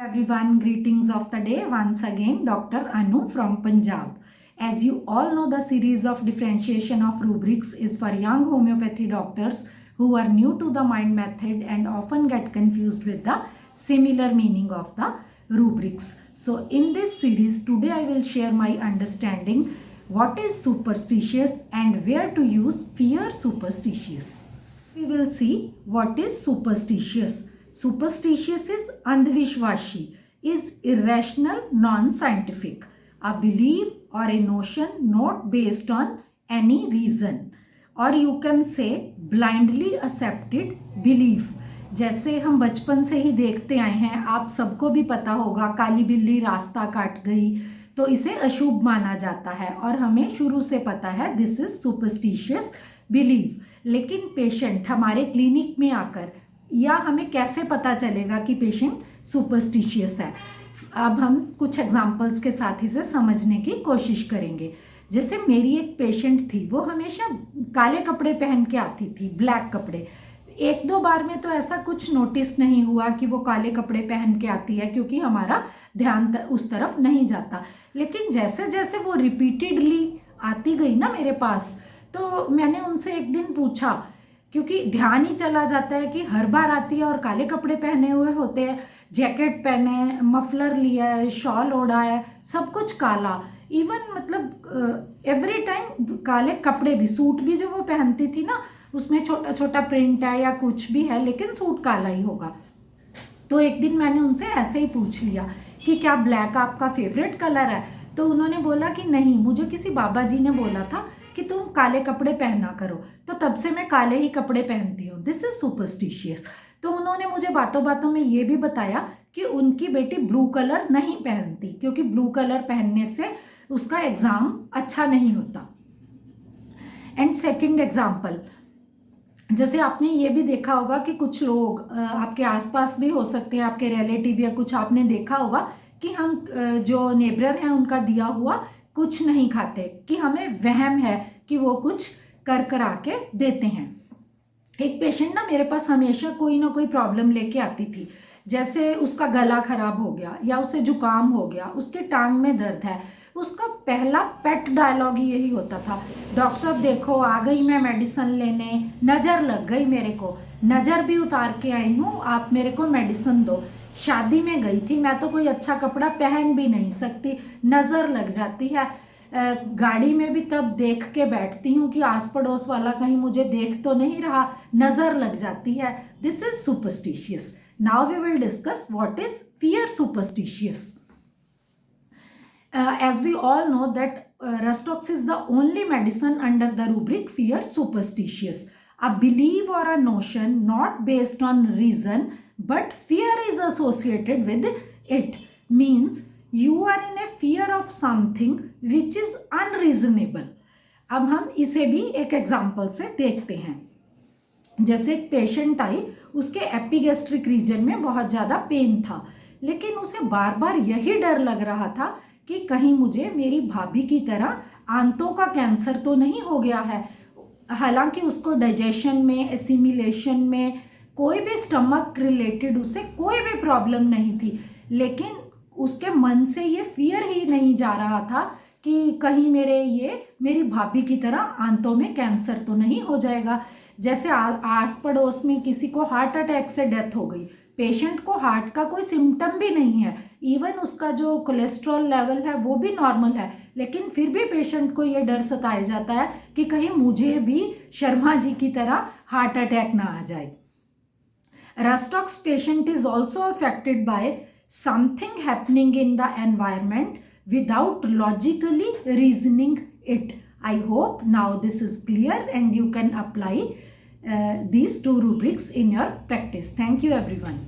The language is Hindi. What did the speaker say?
Everyone, greetings of the day. Once again, Dr. Anu from Punjab. As you all know, the series of differentiation of rubrics is for young homeopathy doctors who are new to the mind method and often get confused with the similar meaning of the rubrics. So in this series, today I will share my understanding what is superstitious and where to use fear superstitious. We will see what is superstitious. Superstitious is andhvishwashi, is irrational, non-scientific, a belief or a notion not based on any reason, or you can say blindly accepted belief. जैसे हम बचपन से ही देखते आए हैं, आप सबको भी पता होगा, काली बिल्ली रास्ता काट गई तो इसे अशुभ माना जाता है और हमें शुरू से पता है दिस इज सुपरस्टिशियस बिलीफ. लेकिन पेशेंट हमारे क्लिनिक में आकर या हमें कैसे पता चलेगा कि पेशेंट सुपरस्टिशियस है? अब हम कुछ एग्जांपल्स के साथ इसे समझने की कोशिश करेंगे. जैसे मेरी एक पेशेंट थी, वो हमेशा काले कपड़े पहन के आती थी, ब्लैक कपड़े. एक दो बार में तो ऐसा कुछ नोटिस नहीं हुआ कि वो काले कपड़े पहन के आती है, क्योंकि हमारा ध्यान उस तरफ नहीं जाता. लेकिन जैसे जैसे वो रिपीटेडली आती गई ना मेरे पास, तो मैंने उनसे एक दिन पूछा, क्योंकि ध्यान ही चला जाता है कि हर बार आती है और काले कपड़े पहने हुए होते हैं, जैकेट पहने, मफलर लिया है, शॉल ओढ़ा है, सब कुछ काला. इवन मतलब एवरी टाइम काले कपड़े भी, सूट भी जो वो पहनती थी ना, उसमें छोटा छोटा प्रिंट है या कुछ भी है, लेकिन सूट काला ही होगा. तो एक दिन मैंने उनसे ऐसे ही पूछ लिया कि क्या ब्लैक आपका फेवरेट कलर है? तो उन्होंने बोला कि नहीं, मुझे किसी बाबा जी ने बोला था कि तुम काले कपड़े पहना करो, तो तब से मैं काले ही कपड़े पहनती हूँ. This is superstitious. तो उन्होंने मुझे बातों बातों में ये भी बताया कि उनकी बेटी ब्लू कलर नहीं पहनती, क्योंकि ब्लू कलर पहनने से उसका एग्जाम अच्छा नहीं होता. एंड सेकेंड एग्जाम्पल, जैसे आपने ये भी देखा होगा कि कुछ लोग आपके आसपास भी हो सकते हैं, आपके रिलेटिव या कुछ, आपने देखा होगा कि हम जो नेबर हैं उनका दिया हुआ कुछ नहीं खाते, कि हमें वहम है कि वो कुछ कर करा के देते हैं. एक पेशेंट ना मेरे पास हमेशा कोई ना कोई प्रॉब्लम लेके आती थी. जैसे उसका गला खराब हो गया या उसे जुकाम हो गया, उसके टांग में दर्द है, उसका पहला पेट डायलॉग ही यही होता था, डॉक्टर साहब देखो आ गई मैं मेडिसिन लेने, नज़र लग गई मेरे को, नज़र भी उतार के आई हूँ, आप मेरे को मेडिसिन दो. शादी में गई थी मैं, तो कोई अच्छा कपड़ा पहन भी नहीं सकती, नज़र लग जाती है. गाड़ी में भी तब देख के बैठती हूँ कि आस पड़ोस वाला कहीं मुझे देख तो नहीं रहा, नज़र लग जाती है. This is superstitious. Now we will discuss what is fear superstitious. As we all know that Rustox is the only medicine under the rubric fear superstitious, a belief or a notion not based on reason but fear is associated with it. Means you are in a fear of something which is unreasonable. अब हम इसे भी एक एग्जाम्पल से देखते हैं. जैसे एक पेशेंट आई, उसके एपिगैस्ट्रिक रीजन में बहुत ज़्यादा पेन था, लेकिन उसे बार बार यही डर लग रहा था कि कहीं मुझे मेरी भाभी की तरह आंतों का कैंसर तो नहीं हो गया है. हालांकि उसको डाइजेशन में, एसिमिलेशन में, कोई भी स्टमक रिलेटेड उसे कोई भी प्रॉब्लम नहीं थी, लेकिन उसके मन से ये फियर ही नहीं जा रहा था कि कहीं मेरी भाभी की तरह आंतों में कैंसर तो नहीं हो जाएगा. जैसे आस पड़ोस में किसी को हार्ट अटैक से डेथ हो गई, पेशेंट को हार्ट का कोई सिम्टम भी नहीं है, इवन उसका जो कोलेस्ट्रॉल लेवल है वो भी नॉर्मल है, लेकिन फिर भी पेशेंट को ये डर सताया जाता है कि कहीं मुझे भी शर्मा जी की तरह हार्ट अटैक ना आ जाए. Rhus tox patient is also affected by something happening in the environment without logically reasoning it. I hope now this is clear and you can apply these two rubrics in your practice. Thank you everyone.